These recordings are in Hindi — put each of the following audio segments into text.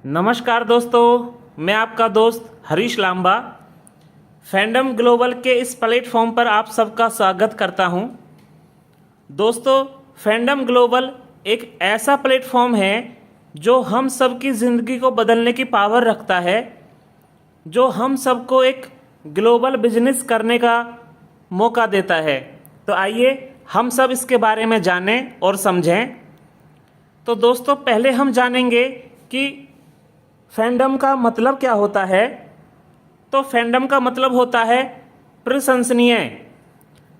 नमस्कार दोस्तों, मैं आपका दोस्त हरीश लांबा फैंडम ग्लोबल के इस प्लेटफॉर्म पर आप सबका स्वागत करता हूं। दोस्तों, फैंडम ग्लोबल एक ऐसा प्लेटफॉर्म है जो हम सब की ज़िंदगी को बदलने की पावर रखता है, जो हम सबको एक ग्लोबल बिजनेस करने का मौका देता है। तो आइए हम सब इसके बारे में जानें और समझें। तो दोस्तों, पहले हम जानेंगे कि फैंडम का मतलब क्या होता है। तो फैंडम का मतलब होता है प्रशंसनीय।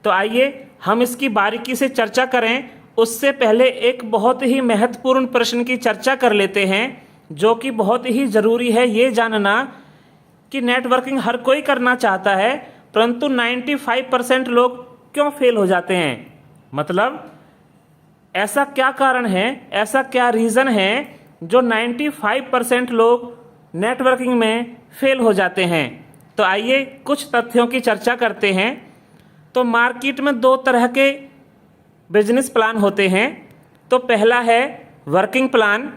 तो आइए हम इसकी बारीकी से चर्चा करें। उससे पहले एक बहुत ही महत्वपूर्ण प्रश्न की चर्चा कर लेते हैं, जो कि बहुत ही ज़रूरी है ये जानना कि नेटवर्किंग हर कोई करना चाहता है, परंतु 95% लोग क्यों फेल हो जाते हैं। मतलब ऐसा क्या कारण है, ऐसा क्या रीज़न है जो 95% लोग नेटवर्किंग में फेल हो जाते हैं। तो आइए कुछ तथ्यों की चर्चा करते हैं। तो मार्केट में दो तरह के बिजनेस प्लान होते हैं। तो पहला है वर्किंग प्लान।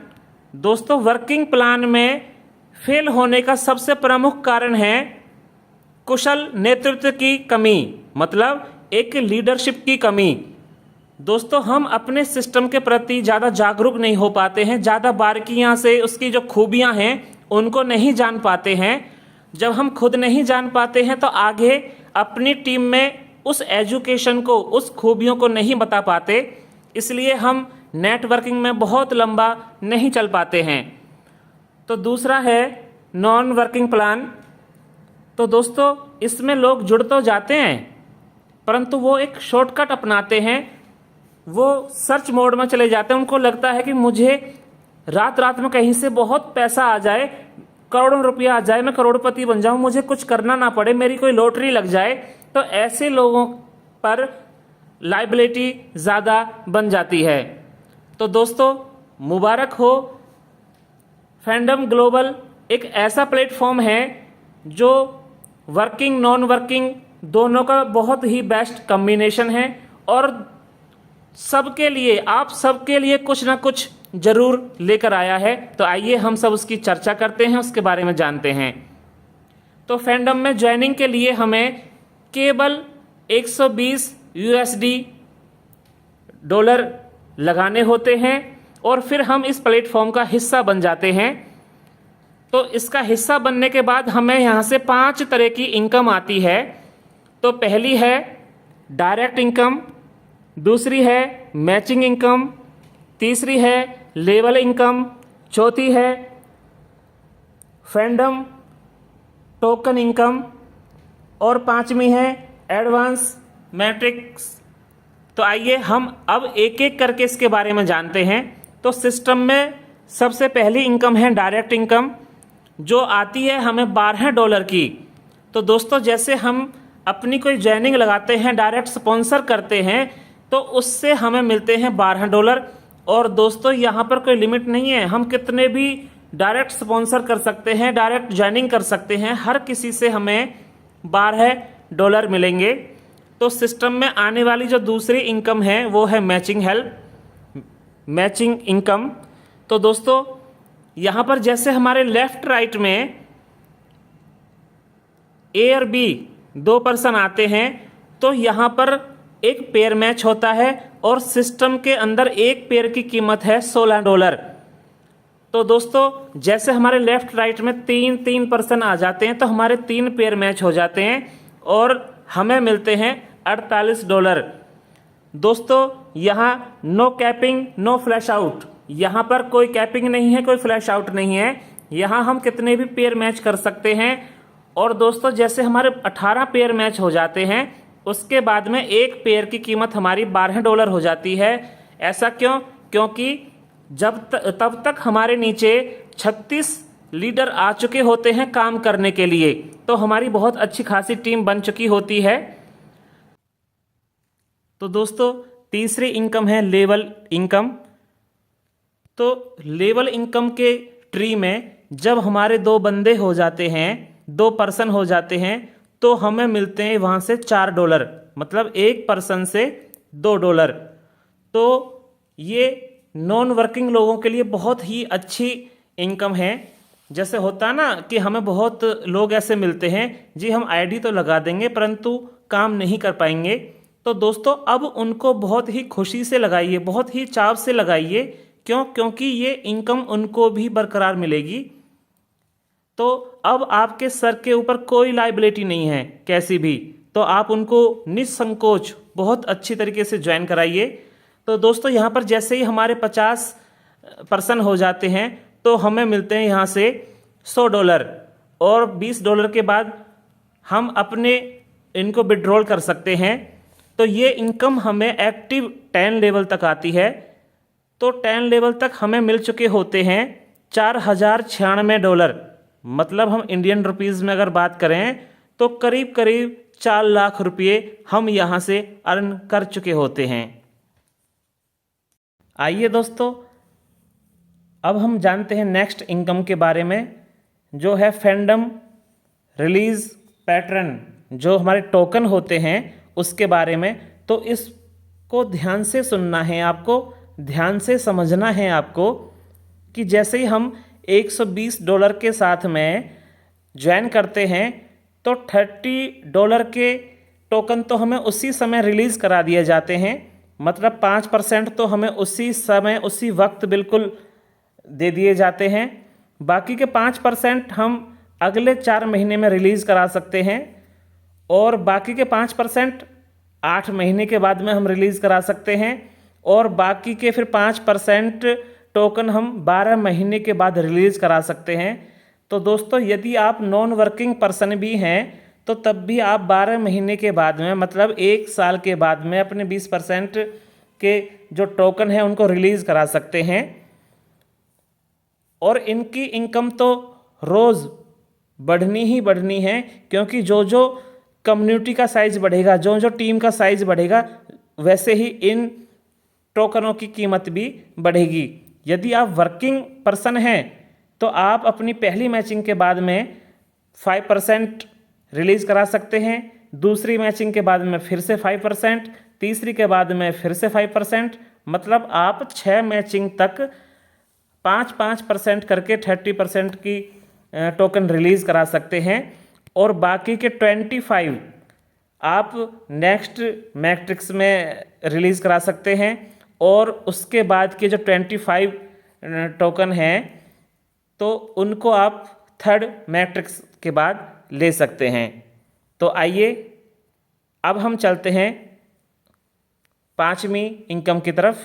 दोस्तों, वर्किंग प्लान में फेल होने का सबसे प्रमुख कारण है कुशल नेतृत्व की कमी, मतलब एक लीडरशिप की कमी। दोस्तों, हम अपने सिस्टम के प्रति ज़्यादा जागरूक नहीं हो पाते हैं, ज़्यादा बारीकियां से उसकी जो खूबियां हैं उनको नहीं जान पाते हैं। जब हम खुद नहीं जान पाते हैं तो आगे अपनी टीम में उस एजुकेशन को, उस खूबियों को नहीं बता पाते, इसलिए हम नेटवर्किंग में बहुत लंबा नहीं चल पाते हैं। तो दूसरा है नॉन वर्किंग प्लान। तो दोस्तों, इसमें लोग जुड़ तो जाते हैं, परंतु वो एक शॉर्टकट अपनाते हैं, वो सर्च मोड में चले जाते हैं। उनको लगता है कि मुझे रात रात में कहीं से बहुत पैसा आ जाए, करोड़ों रुपया आ जाए, मैं करोड़पति बन जाऊं, मुझे कुछ करना ना पड़े, मेरी कोई लॉटरी लग जाए। तो ऐसे लोगों पर लायबिलिटी ज़्यादा बन जाती है। तो दोस्तों, मुबारक हो, फैंडम ग्लोबल एक ऐसा प्लेटफॉर्म है जो वर्किंग नॉन वर्किंग दोनों का बहुत ही बेस्ट कॉम्बिनेशन है और सबके लिए, आप सबके लिए कुछ ना कुछ जरूर लेकर आया है। तो आइए हम सब उसकी चर्चा करते हैं, उसके बारे में जानते हैं। तो फैंडम में ज्वाइनिंग के लिए हमें केवल 120 USD डॉलर लगाने होते हैं और फिर हम इस प्लेटफॉर्म का हिस्सा बन जाते हैं। तो इसका हिस्सा बनने के बाद हमें यहाँ से 5 तरह की इनकम आती है। तो पहली है डायरेक्ट इनकम, दूसरी है मैचिंग इनकम, तीसरी है लेवल इनकम, चौथी है फैंडम टोकन इनकम और पांचवी है एडवांस मैट्रिक्स। तो आइए हम अब एक एक करके इसके बारे में जानते हैं। तो सिस्टम में सबसे पहली इनकम है डायरेक्ट इनकम, जो आती है हमें $12 की। तो दोस्तों, जैसे हम अपनी कोई ज्वाइनिंग लगाते हैं, डायरेक्ट स्पॉन्सर करते हैं, तो उससे हमें मिलते हैं $12। और दोस्तों, यहाँ पर कोई लिमिट नहीं है, हम कितने भी डायरेक्ट स्पॉन्सर कर सकते हैं, डायरेक्ट ज्वाइनिंग कर सकते हैं, हर किसी से हमें $12 मिलेंगे। तो सिस्टम में आने वाली जो दूसरी इनकम है वो है मैचिंग इनकम। तो दोस्तों, यहाँ पर जैसे हमारे लेफ्ट राइट में ए और बी 2 पर्सन आते हैं, तो यहाँ पर एक पेयर मैच होता है और सिस्टम के अंदर एक पेयर की कीमत है $16। तो दोस्तों, जैसे हमारे लेफ्ट राइट में 3 पर्सन आ जाते हैं, तो हमारे 3 पेयर मैच हो जाते हैं और हमें मिलते हैं $48। दोस्तों, यहाँ no capping no flash out, यहाँ पर कोई कैपिंग नहीं है, कोई फ्लैश आउट नहीं है, यहाँ हम कितने भी पेयर मैच कर सकते हैं। और दोस्तों, जैसे हमारे 18 पेयर मैच हो जाते हैं, उसके बाद में एक पेयर की कीमत हमारी $12 हो जाती है। ऐसा क्यों? क्योंकि तब तक हमारे नीचे 36 लीडर आ चुके होते हैं काम करने के लिए, तो हमारी बहुत अच्छी खासी टीम बन चुकी होती है। तो दोस्तों, तीसरी इनकम है लेवल इनकम। तो लेवल इनकम के ट्री में जब हमारे 2 बंदे हो जाते हैं, 2 पर्सन हो जाते हैं, तो हमें मिलते हैं वहाँ से $4, मतलब एक पर्सन से $2। तो ये नॉन वर्किंग लोगों के लिए बहुत ही अच्छी इनकम है। जैसे होता ना कि हमें बहुत लोग ऐसे मिलते हैं, जी हम आईडी तो लगा देंगे परंतु काम नहीं कर पाएंगे। तो दोस्तों अब उनको बहुत ही खुशी से लगाइए, बहुत ही चाव से लगाइए। क्यों? क्योंकि ये इनकम उनको भी बरकरार मिलेगी। तो अब आपके सर के ऊपर कोई लाइबिलिटी नहीं है कैसी भी, तो आप उनको निसंकोच बहुत अच्छी तरीके से ज्वाइन कराइए। तो दोस्तों यहाँ पर जैसे ही हमारे 50% हो जाते हैं तो हमें मिलते हैं यहाँ से $100, और $20 के बाद हम अपने इनको विड्रॉल कर सकते हैं। तो ये इनकम हमें एक्टिव 10 लेवल तक आती है। तो 10 लेवल तक हमें मिल चुके होते हैं $4096, मतलब हम इंडियन रुपीज़ में अगर बात करें तो करीब करीब 4 लाख रुपये हम यहाँ से अर्न कर चुके होते हैं। आइए दोस्तों अब हम जानते हैं नेक्स्ट इनकम के बारे में, जो है फैंडम रिलीज पैटर्न, जो हमारे टोकन होते हैं उसके बारे में। तो इसको ध्यान से सुनना है आपको, ध्यान से समझना है आपको कि जैसे ही हम $120 के साथ में ज्वाइन करते हैं तो $30 के टोकन तो हमें उसी समय रिलीज़ करा दिए जाते हैं, मतलब 5% तो हमें उसी समय उसी वक्त बिल्कुल दे दिए जाते हैं। बाकी के 5% हम अगले 4 महीने में रिलीज़ करा सकते हैं, और बाकी के 5% 8 महीने के बाद में हम रिलीज़ करा सकते हैं, और बाकी के फिर 5% टोकन हम 12 महीने के बाद रिलीज़ करा सकते हैं। तो दोस्तों यदि आप नॉन वर्किंग पर्सन भी हैं तो तब भी आप 12 महीने के बाद में, मतलब 1 साल के बाद में अपने 20% के जो टोकन है उनको रिलीज़ करा सकते हैं। और इनकी इनकम तो रोज़ बढ़नी ही बढ़नी है, क्योंकि जो जो कम्युनिटी का साइज़ बढ़ेगा, जो जो टीम का साइज़ बढ़ेगा, वैसे ही इन टोकनों की कीमत भी बढ़ेगी। यदि आप वर्किंग पर्सन हैं तो आप अपनी पहली मैचिंग के बाद में 5% रिलीज़ करा सकते हैं, दूसरी मैचिंग के बाद में फिर से 5%, तीसरी के बाद में फिर से 5%, मतलब आप 6 मैचिंग तक 5% करके 30% की टोकन रिलीज़ करा सकते हैं। और बाकी के 25 आप नेक्स्ट मैट्रिक्स में रिलीज़ करा सकते हैं, और उसके बाद के जो 25 टोकन हैं तो उनको आप थर्ड मैट्रिक्स के बाद ले सकते हैं। तो आइए अब हम चलते हैं 5वीं इनकम की तरफ।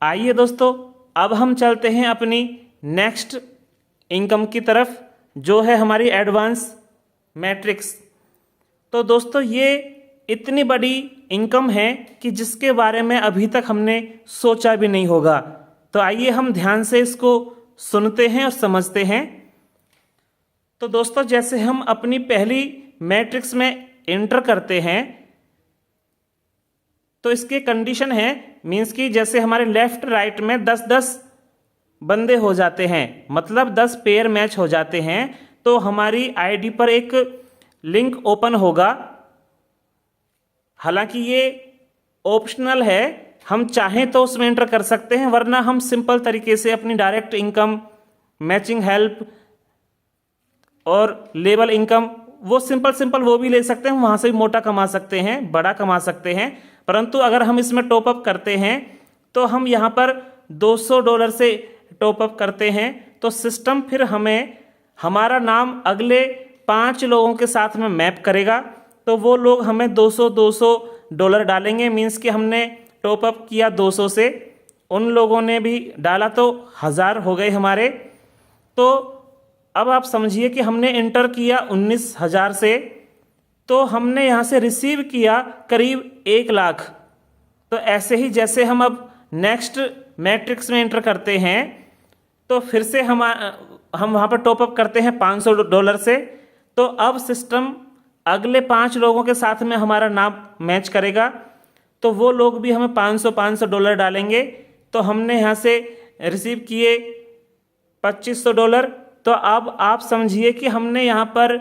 आइए दोस्तों अब हम चलते हैं अपनी नेक्स्ट इनकम की तरफ, जो है हमारी एडवांस मैट्रिक्स। तो दोस्तों ये इतनी बड़ी इनकम है कि जिसके बारे में अभी तक हमने सोचा भी नहीं होगा। तो आइए हम ध्यान से इसको सुनते हैं और समझते हैं। तो दोस्तों जैसे हम अपनी पहली मैट्रिक्स में एंटर करते हैं तो इसके कंडीशन है, मीन्स कि जैसे हमारे लेफ्ट राइट में 10-10 बंदे हो जाते हैं, मतलब 10 पेयर मैच हो जाते हैं, तो हमारी आईडी पर एक लिंक ओपन होगा। हालांकि ये ऑप्शनल है, हम चाहें तो उसमें एंटर कर सकते हैं, वरना हम सिंपल तरीके से अपनी डायरेक्ट इनकम, मैचिंग हेल्प और लेबल इनकम वो सिंपल वो भी ले सकते हैं। वहाँ से भी मोटा कमा सकते हैं, बड़ा कमा सकते हैं। परंतु अगर हम इसमें टॉपअप करते हैं तो हम यहाँ पर $200 से टॉपअप करते हैं, तो सिस्टम फिर हमें हमारा नाम अगले 5 लोगों के साथ में मैप करेगा। तो वो लोग हमें $200 डालेंगे, मीन्स कि हमने टॉपअप किया 200 से, उन लोगों ने भी डाला तो 1000 हो गए हमारे। तो अब आप समझिए कि हमने एंटर किया 19,000 से, तो हमने यहाँ से रिसीव किया करीब 1 लाख। तो ऐसे ही जैसे हम अब नेक्स्ट मैट्रिक्स में एंटर करते हैं तो फिर से हम वहाँ पर टॉपअप करते हैं $500 से। तो अब सिस्टम अगले 5 लोगों के साथ में हमारा नाम मैच करेगा, तो वो लोग भी हमें $500 डालेंगे। तो हमने यहाँ से रिसीव किए $2500। तो अब आप समझिए कि हमने यहाँ पर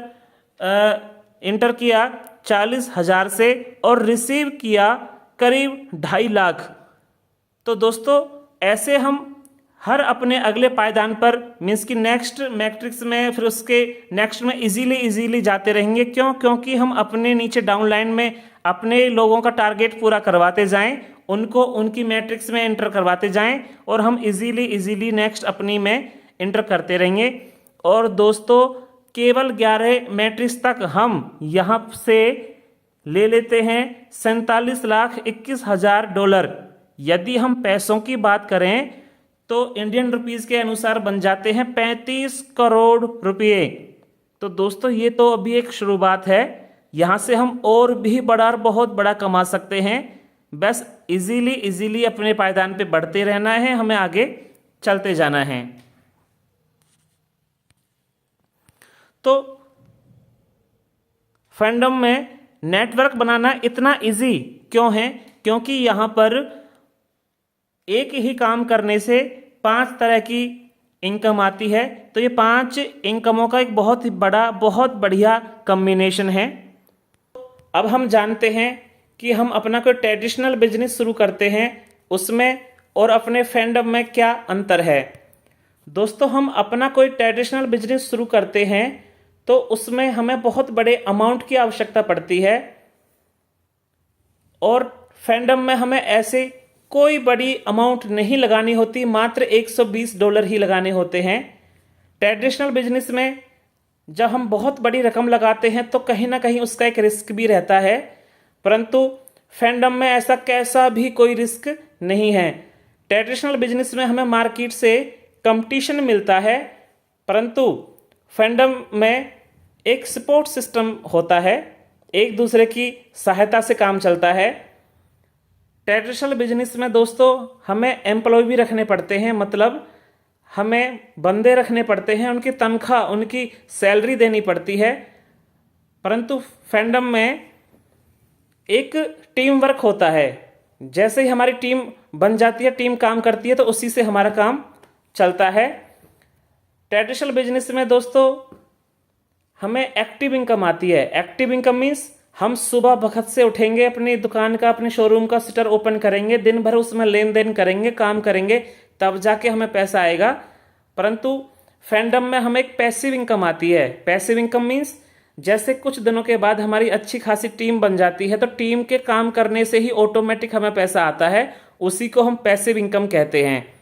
इंटर किया 40,000 से और रिसीव किया करीब 2.5 लाख। तो दोस्तों ऐसे हम हर अपने अगले पायदान पर मीन्स कि नेक्स्ट मैट्रिक्स में फिर उसके नेक्स्ट में इजीली जाते रहेंगे। क्यों? क्योंकि हम अपने नीचे डाउन लाइन में अपने लोगों का टारगेट पूरा करवाते जाएं, उनको उनकी मैट्रिक्स में एंटर करवाते जाएं और हम इजीली नेक्स्ट अपनी में एंटर करते रहेंगे। और दोस्तों केवल 11 मैट्रिक्स तक हम यहाँ से ले लेते हैं $47,21,000। यदि हम पैसों की बात करें तो इंडियन रुपीज़ के अनुसार बन जाते हैं 35 करोड़ रुपये। तो दोस्तों ये तो अभी एक शुरुआत है, यहाँ से हम और भी बड़ा और बहुत बड़ा कमा सकते हैं। बस इजीली अपने पायदान पे बढ़ते रहना है, हमें आगे चलते जाना है। तो फैंडम में नेटवर्क बनाना इतना इजी क्यों है? क्योंकि यहाँ पर एक ही काम करने से 5 तरह की इनकम आती है। तो ये 5 इनकमों का एक बहुत ही बड़ा, बहुत बढ़िया कॉम्बिनेशन है। अब हम जानते हैं कि हम अपना कोई ट्रेडिशनल बिजनेस शुरू करते हैं उसमें और अपने फैंडम में क्या अंतर है। दोस्तों हम अपना कोई ट्रेडिशनल बिजनेस शुरू करते हैं तो उसमें हमें बहुत बड़े अमाउंट की आवश्यकता पड़ती है और फैंडम में हमें ऐसे कोई बड़ी अमाउंट नहीं लगानी होती, मात्र $120 ही लगाने होते हैं। ट्रेडिशनल बिजनेस में जब हम बहुत बड़ी रकम लगाते हैं तो कहीं ना कहीं उसका एक रिस्क भी रहता है, परंतु फैंडम में ऐसा कैसा भी कोई रिस्क नहीं है। ट्रेडिशनल बिजनेस में हमें मार्केट से कंपटीशन मिलता है, परंतु फैंडम में एक सपोर्ट सिस्टम होता है, एक दूसरे की सहायता से काम चलता है। ट्रेडिशनल बिजनेस में दोस्तों हमें एम्प्लॉय भी रखने पड़ते हैं, मतलब हमें बंदे रखने पड़ते हैं, उनकी तनख्वाह, उनकी सैलरी देनी पड़ती है। परंतु फैंडम में एक टीम वर्क होता है। जैसे ही हमारी टीम बन जाती है, टीम काम करती है, तो उसी से हमारा काम चलता है। ट्रेडिशनल बिजनेस में दोस्तों हमें एक्टिव इनकम आती है। एक्टिव इनकम मीन्स हम सुबह वक्त से उठेंगे, अपनी दुकान का, अपने शोरूम का शटर ओपन करेंगे, दिन भर उसमें लेन देन करेंगे, काम करेंगे, तब जाके हमें पैसा आएगा। परंतु फैंडम में हमें एक पैसिव इनकम आती है। पैसिव इनकम मीन्स जैसे कुछ दिनों के बाद हमारी अच्छी खासी टीम बन जाती है तो टीम के काम करने से ही ऑटोमेटिक हमें पैसा आता है, उसी को हम पैसिव इनकम कहते हैं।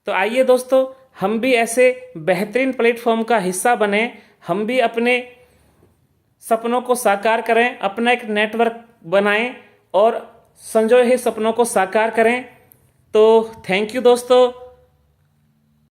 तो आइए दोस्तों हम भी ऐसे बेहतरीन प्लेटफॉर्म का हिस्सा बने, हम भी अपने सपनों को साकार करें, अपना एक नेटवर्क बनाएं और संजोए हुए सपनों को साकार करें। तो थैंक यू दोस्तों।